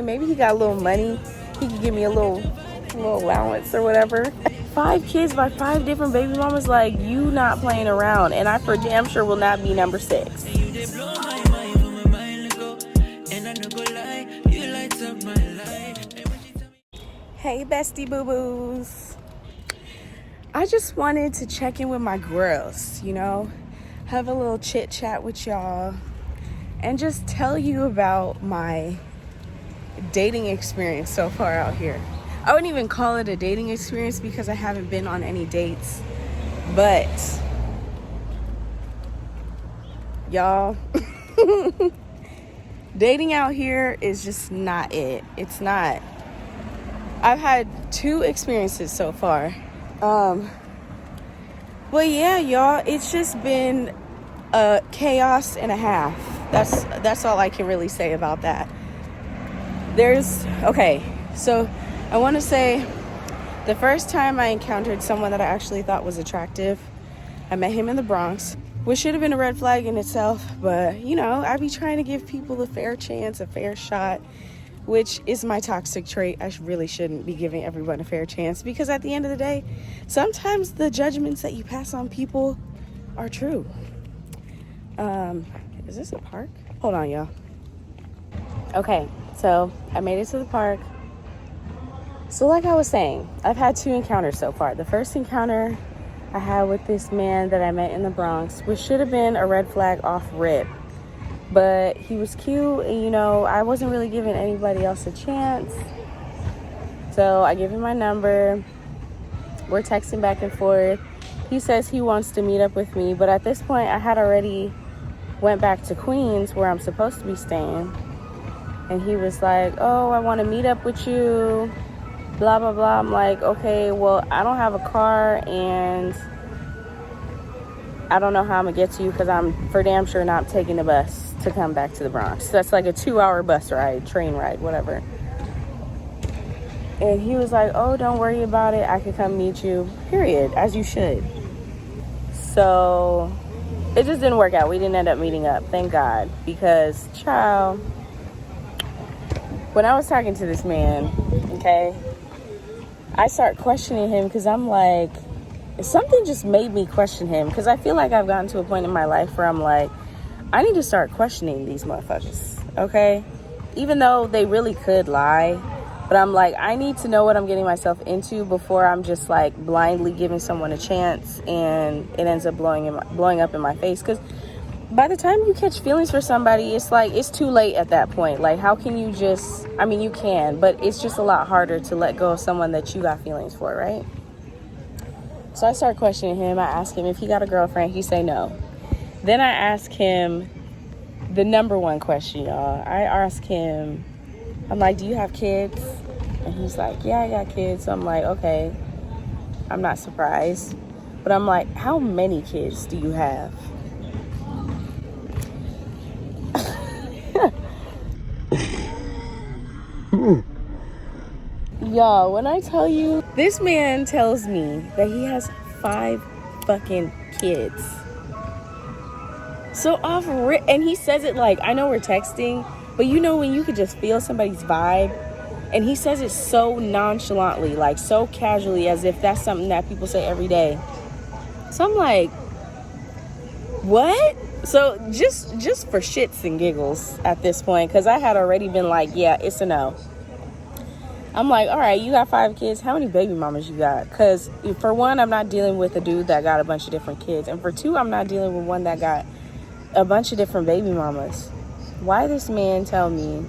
Maybe he got a little money. He could give me a little allowance or whatever. 5 kids by 5 different baby mamas, like, you not playing around. And I for damn sure will not be number 6. Hey, bestie boo-boos. I just wanted to check in with my girls, you know, have a little chit chat with y'all, and just tell you about my dating experience so far out here. I wouldn't even call it a dating experience because I haven't been on any dates, but y'all, dating out here is just not it. It's not. I've had 2 experiences so far. Well, yeah, y'all, it's just been a chaos and a half. That's all I can really say about that. Okay, so I want to say the first time I encountered someone that I actually thought was attractive, I met him in the Bronx, which should have been a red flag in itself, but, you know, I be trying to give people a fair chance, a fair shot, which is my toxic trait. I really shouldn't be giving everyone a fair chance, because at the end of the day, sometimes the judgments that you pass on people are true. Is this a park? Hold on, y'all. Okay, so I made it to the park. So like I was saying, I've had 2 encounters so far. The first encounter I had with this man that I met in the Bronx, which should have been a red flag off rip. But he was cute, and, you know, I wasn't really giving anybody else a chance. So I give him my number. We're texting back and forth. He says he wants to meet up with me, but at this point I had already went back to Queens, where I'm supposed to be staying. And he was like, oh, I want to meet up with you, blah, blah, blah. I'm like, okay, well, I don't have a car, and I don't know how I'm going to get to you, because I'm for damn sure not taking the bus to come back to the Bronx. So that's like a 2-hour bus ride, train ride, whatever. And he was like, oh, don't worry about it. I could come meet you, period, as you should. So it just didn't work out. We didn't end up meeting up, thank God, because, child, when I was talking to this man, okay, I start questioning him, because I'm like, something just made me question him, because I feel like I've gotten to a point in my life where I'm like, I need to start questioning these motherfuckers, okay? Even though they really could lie, but I'm like, I need to know what I'm getting myself into before I'm just like blindly giving someone a chance and it ends up blowing up in my face. Because by the time you catch feelings for somebody, it's like, it's too late at that point. Like, how can you just, I mean, you can, but it's just a lot harder to let go of someone that you got feelings for, right? So I start questioning him. I ask him if he got a girlfriend. He say no. Then I ask him the number one question, y'all. I ask him, I'm like, do you have kids? And he's like, yeah, I got kids. So I'm like, okay, I'm not surprised. But I'm like, how many kids do you have? Y'all, when I tell you, this man tells me that he has 5 fucking kids. So and he says it like, I know we're texting, but you know when you could just feel somebody's vibe, and he says it so nonchalantly, like so casually, as if that's something that people say every day. So I'm like, what? So just for shits and giggles at this point, because I had already been like, yeah, it's a no. I'm like, all right, you got 5 kids. How many baby mamas you got? Because for one, I'm not dealing with a dude that got a bunch of different kids. And for 2, I'm not dealing with one that got a bunch of different baby mamas. Why this man tell me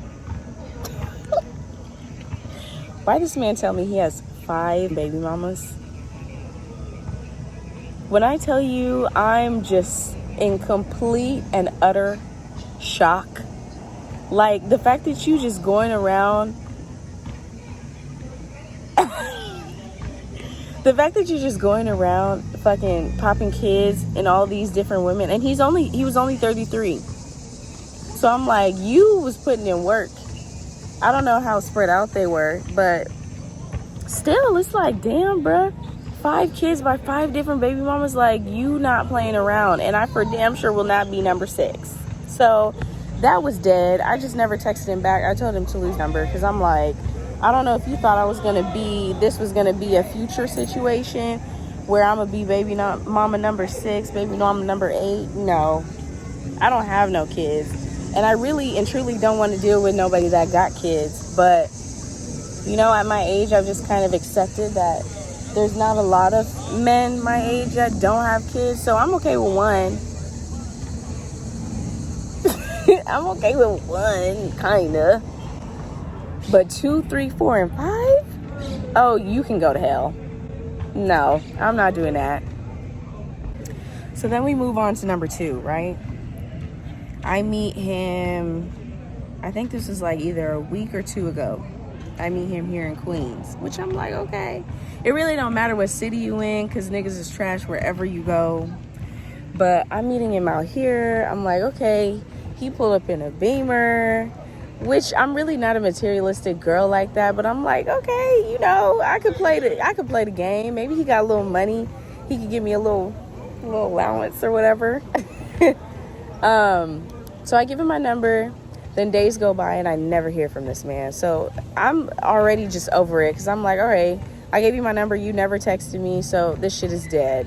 he has 5 baby mamas? When I tell you, I'm just in complete and utter shock. Like, the fact that you just going around fucking popping kids and all these different women, and he was only 33. So I'm like, you was putting in work. I don't know how spread out they were, but still, it's like, damn, bruh. 5 kids by 5 different baby mamas, like, you not playing around. And I for damn sure will not be number 6. So that was dead. I just never texted him back. I told him to lose number because I'm like, I don't know if you thought this was gonna be a future situation where I'm gonna be baby mama number 6, baby mama number 8. No, I don't have no kids, and I really and truly don't want to deal with nobody that got kids. But you know, at my age, I've just kind of accepted that there's not a lot of men my age that don't have kids, so I'm okay with one. I'm okay with one, kinda. But 2, 3, 4, and 5? Oh, you can go to hell. No, I'm not doing that. So then we move on to number 2, right? I meet him, I think this was like either a week or 2 ago. I meet him here in Queens, which I'm like, okay. It really don't matter what city you in, because niggas is trash wherever you go. But I'm meeting him out here. I'm like, okay. He pulled up in a Beamer, which I'm really not a materialistic girl like that, but I'm like, okay, you know, I could play the game. Maybe he got a little money. He could give me a little allowance or whatever. So I give him my number. Then days go by and I never hear from this man. So I'm already just over it because I'm like, all right, I gave you my number. You never texted me, so this shit is dead.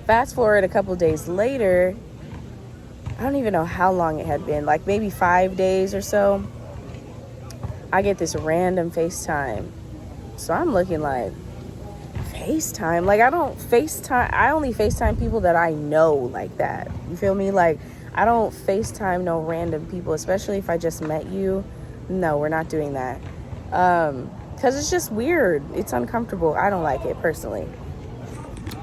Fast forward a couple days later, I don't even know how long it had been, like maybe 5 days or so. I get this random FaceTime. So I'm looking like, FaceTime? Like, I only FaceTime people that I know like that. You feel me? Like, I don't FaceTime no random people, especially if I just met you. No, we're not doing that. Because it's just weird. It's uncomfortable. I don't like it personally.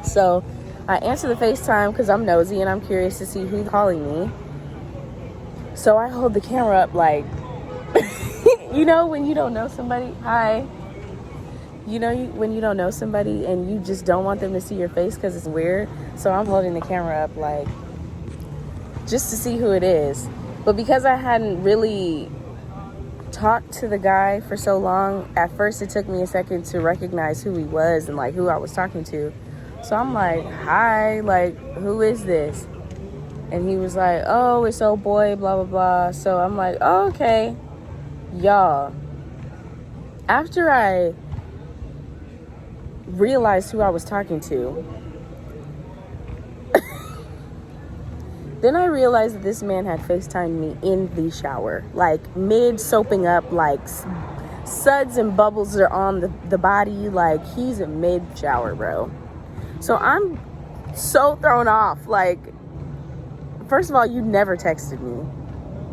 So I answer the FaceTime because I'm nosy and I'm curious to see who's calling me. So I hold the camera up like, you know, when you don't know somebody, hi. You know, when you don't know somebody and you just don't want them to see your face because it's weird. So I'm holding the camera up like, just to see who it is. But because I hadn't really talked to the guy for so long, at first it took me a second to recognize who he was and like who I was talking to. So I'm like, hi, like, who is this? And he was like, oh, it's old boy, blah, blah, blah. So I'm like, oh, okay. Y'all, after I realized who I was talking to, then I realized that this man had FaceTimed me in the shower, like mid soaping up, like suds and bubbles are on the body, like he's in mid shower, bro. So I'm so thrown off. Like, first of all, you never texted me,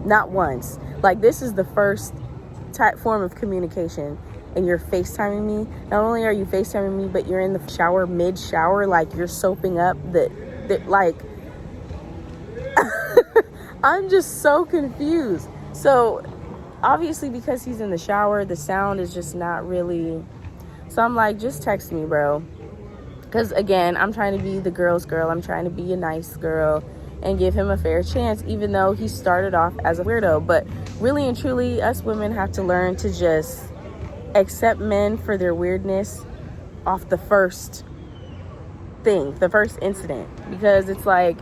not once. Like, this is the first form of communication, and you're FaceTiming me. Not only are you FaceTiming me, but you're in the shower, mid shower, like you're soaping up. That like. I'm just so confused. So obviously because he's in the shower, the sound is just not really. So I'm like, just text me, bro. Because again, I'm trying to be the girl's girl. I'm trying to be a nice girl and give him a fair chance, even though he started off as a weirdo. But really and truly, us women have to learn to just accept men for their weirdness off the first thing, the first incident. Because it's like,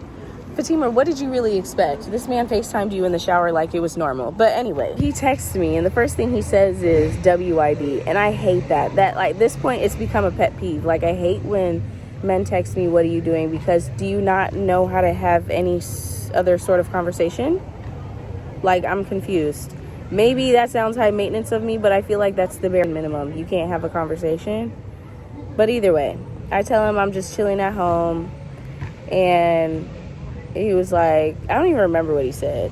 Fatima, what did you really expect? This man FaceTimed you in the shower like it was normal. But anyway, he texts me and the first thing he says is WID. And I hate that. That, like, this point, it's become a pet peeve. Like, I hate when men text me, what are you doing? Because do you not know how to have any other sort of conversation? Like, I'm confused. Maybe that sounds high maintenance of me, but I feel like that's the bare minimum. You can't have a conversation. But either way, I tell him I'm just chilling at home. And he was like, I don't even remember what he said.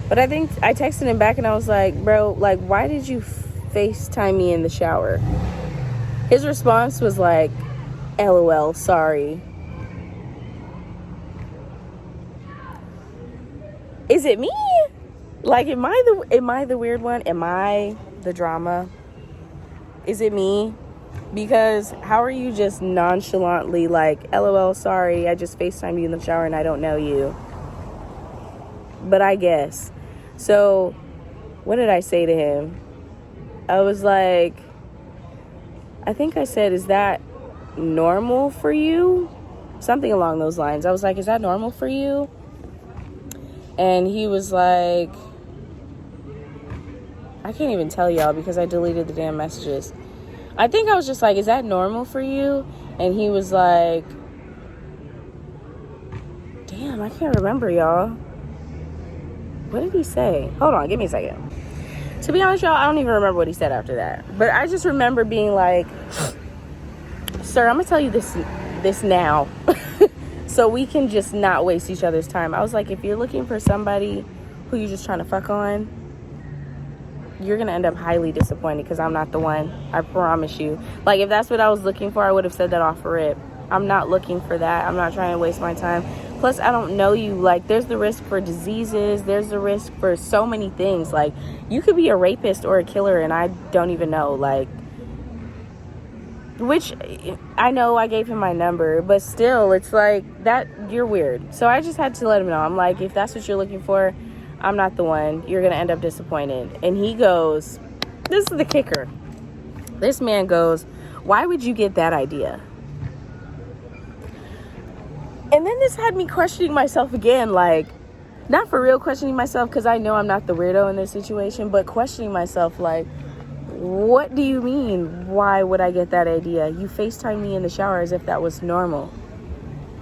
But I think I texted him back and I was like, bro, like, why did you FaceTime me in the shower? His response was like, LOL, sorry. Is it me? Like, am I the weird one? Am I the drama? Is it me? Because how are you just nonchalantly like, LOL, sorry, I just FaceTimed you in the shower and I don't know you. But I guess. So, what did I say to him? I was like, I think I said, is that normal for you? Something along those lines. I was like, is that normal for you? And he was like, I can't even tell y'all because I deleted the damn messages. I think I was just like, is that normal for you? And he was like, damn, I can't remember, y'all. What did he say? Hold on, give me a second. To be honest, y'all, I don't even remember what he said after that. But I just remember being like, sir, I'm going to tell you this now. So we can just not waste each other's time. I was like, if you're looking for somebody who you're just trying to fuck on, you're going to end up highly disappointed because I'm not the one. I promise you. Like, if that's what I was looking for, I would have said that off rip. I'm not looking for that. I'm not trying to waste my time. Plus, I don't know you. Like, there's the risk for diseases. There's the risk for so many things. Like, you could be a rapist or a killer and I don't even know. Like, which I know I gave him my number, but still, it's like, that, you're weird. So I just had to let him know. I'm like, if that's what you're looking for, I'm not the one. You're going to end up disappointed. And he goes, this is the kicker. This man goes, why would you get that idea? And then this had me questioning myself again, like, not for real questioning myself because I know I'm not the weirdo in this situation, but questioning myself, like, what do you mean? Why would I get that idea? You FaceTime me in the shower as if that was normal.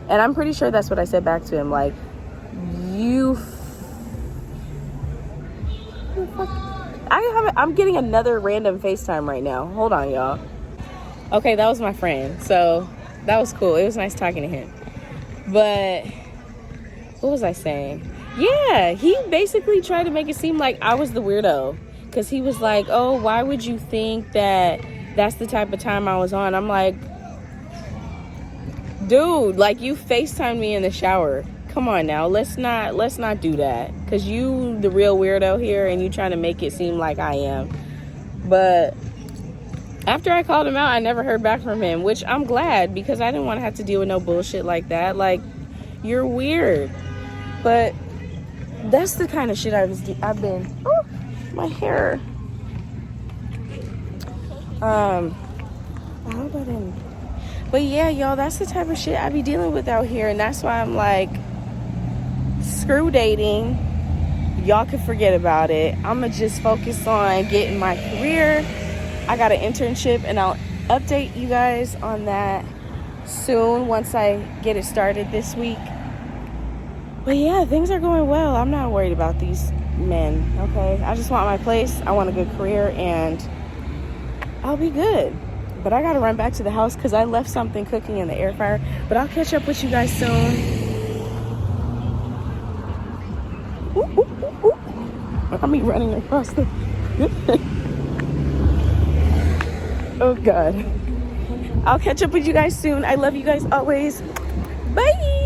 And I'm pretty sure that's what I said back to him, like, I'm getting another random FaceTime right now. Hold on, y'all. Okay, that was my friend. So that was cool. It was nice talking to him. But what was I saying? Yeah, he basically tried to make it seem like I was the weirdo. Because he was like, oh, why would you think that that's the type of time I was on? I'm like, dude, like, you FaceTimed me in the shower. Come on now, let's not do that. Because you the real weirdo here and you trying to make it seem like I am. But after I called him out, I never heard back from him, which I'm glad because I didn't want to have to deal with no bullshit like that. Like, you're weird. But that's the kind of shit I've been, oh, my hair. I hope I didn't. But yeah, y'all, that's the type of shit I be dealing with out here. And that's why I'm like, screw dating. Y'all can forget about it. I'm going to just focus on getting my career. I got an internship and I'll update you guys on that soon once I get it started this week. But yeah, things are going well. I'm not worried about these men, okay? I just want my place. I want a good career and I'll be good. But I gotta run back to the house because I left something cooking in the air fryer. But I'll catch up with you guys soon. Ooh, ooh, ooh, ooh. Look at me running across the... Oh, God. I'll catch up with you guys soon. I love you guys always. Bye!